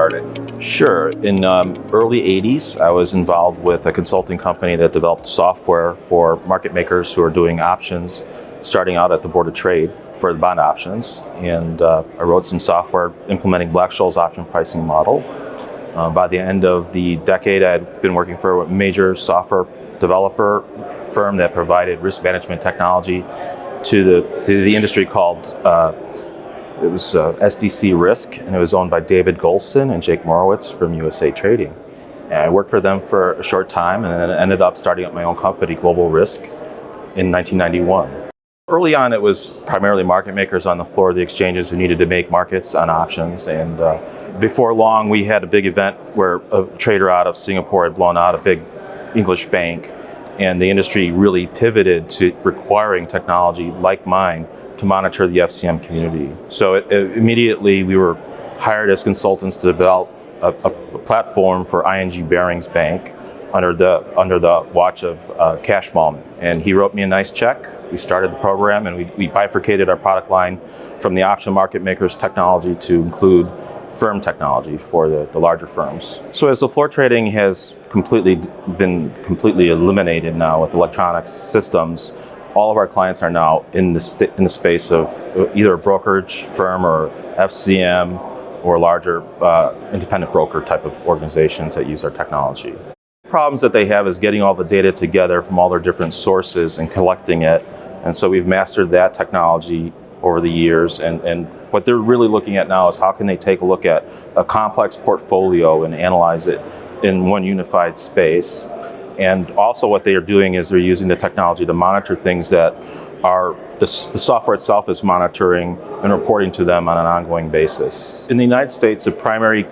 started? Sure. In early 80s, I was involved with a consulting company that developed software for market makers who are doing options, starting out at the Board of Trade for the bond options. And I wrote some software implementing Black-Scholes option pricing model. By the end of the decade, I had been working for a major software developer firm that provided risk management technology to the industry called it was SDC Risk, and it was owned by David Golson and Jake Morowitz from USA Trading. And I worked for them for a short time, and then ended up starting up my own company, GlobalRisk, in 1991. Early on, it was primarily market makers on the floor of the exchanges who needed to make markets on options. And before long, we had a big event where a trader out of Singapore had blown out a big English bank, and the industry really pivoted to requiring technology like mine to monitor the FCM community. So immediately we were hired as consultants to develop a platform for ING Barings Bank under the watch of Cash Malman. And he wrote me a nice check. We started the program, and we bifurcated our product line from the option market makers technology to include firm technology for the larger firms. So as the floor trading has been completely eliminated now with electronic systems, all of our clients are now in the space of either a brokerage firm or FCM or larger independent broker type of organizations that use our technology. The problems that they have is getting all the data together from all their different sources and collecting it. And so we've mastered that technology over the years. And what they're really looking at now is how can they take a look at a complex portfolio and analyze it in one unified space. And also what they are doing is they're using the technology to monitor things that the software itself is monitoring and reporting to them on an ongoing basis. In the United States, the primary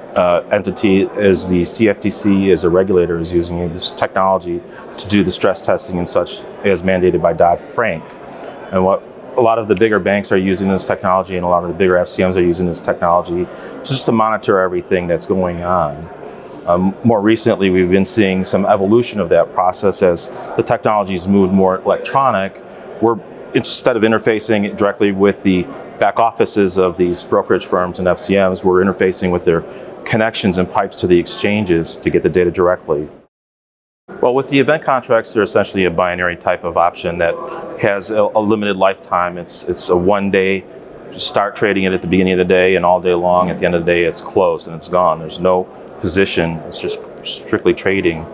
entity is the CFTC, as a regulator, is using this technology to do the stress testing and such as mandated by Dodd-Frank. And what a lot of the bigger banks are using this technology, and a lot of the bigger FCMs are using this technology just to monitor everything that's going on. More recently, we've been seeing some evolution of that process as the technology's moved more electronic. Instead of interfacing directly with the back offices of these brokerage firms and FCMs, we're interfacing with their connections and pipes to the exchanges to get the data directly. Well, with the event contracts, they're essentially a binary type of option that has a limited lifetime. It's a one-day, start trading it at the beginning of the day, and all day long, at the end of the day, it's closed and it's gone. There's no position. It's just strictly trading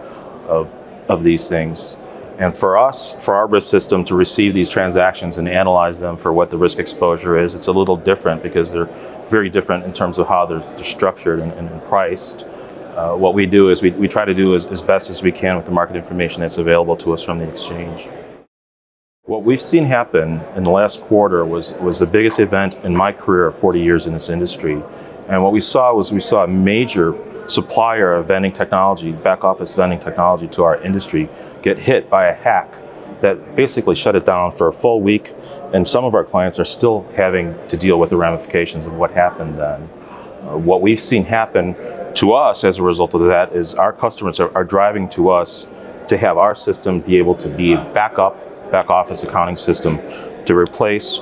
of these things. And for us, for our risk system to receive these transactions and analyze them for what the risk exposure is, it's a little different because they're very different in terms of how they're structured and priced. What we do is we try to do as best as we can with the market information that's available to us from the exchange. What we've seen happen in the last quarter was the biggest event in my career of 40 years in this industry. And what we saw a major supplier of vending technology, back office vending technology to our industry, get hit by a hack that basically shut it down for a full week. And some of our clients are still having to deal with the ramifications of what happened then. What we've seen happen to us as a result of that is our customers are driving to us to have our system be able to be a back office accounting system to replace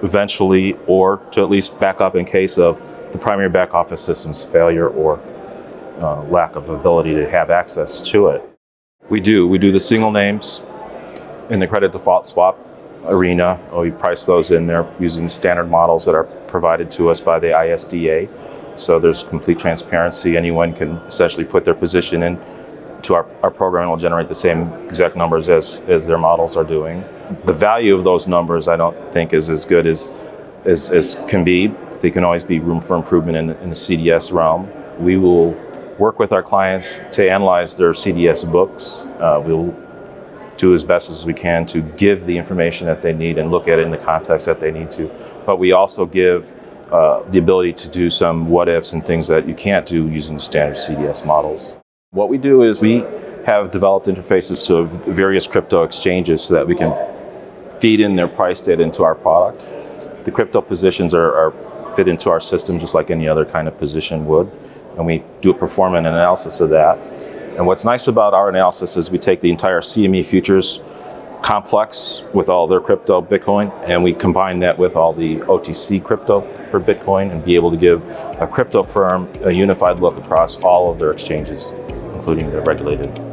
eventually, or to at least back up in case of the primary back office system's failure or lack of ability to have access to it. We do the single names in the credit default swap arena. We price those in there using standard models that are provided to us by the ISDA. So there's complete transparency. Anyone can essentially put their position in to our program, and will generate the same exact numbers as their models are doing. The value of those numbers I don't think is as good as can be. There can always be room for improvement in the CDS realm. We will work with our clients to analyze their CDS books. We'll do as best as we can to give the information that they need and look at it in the context that they need to. But we also give the ability to do some what ifs and things that you can't do using the standard CDS models. What we do is we have developed interfaces to various crypto exchanges so that we can feed in their price data into our product. The crypto positions are fit into our system just like any other kind of position would, and we do perform an analysis of that. And what's nice about our analysis is we take the entire CME futures complex with all their crypto Bitcoin, and we combine that with all the OTC crypto for Bitcoin and be able to give a crypto firm a unified look across all of their exchanges, including the regulated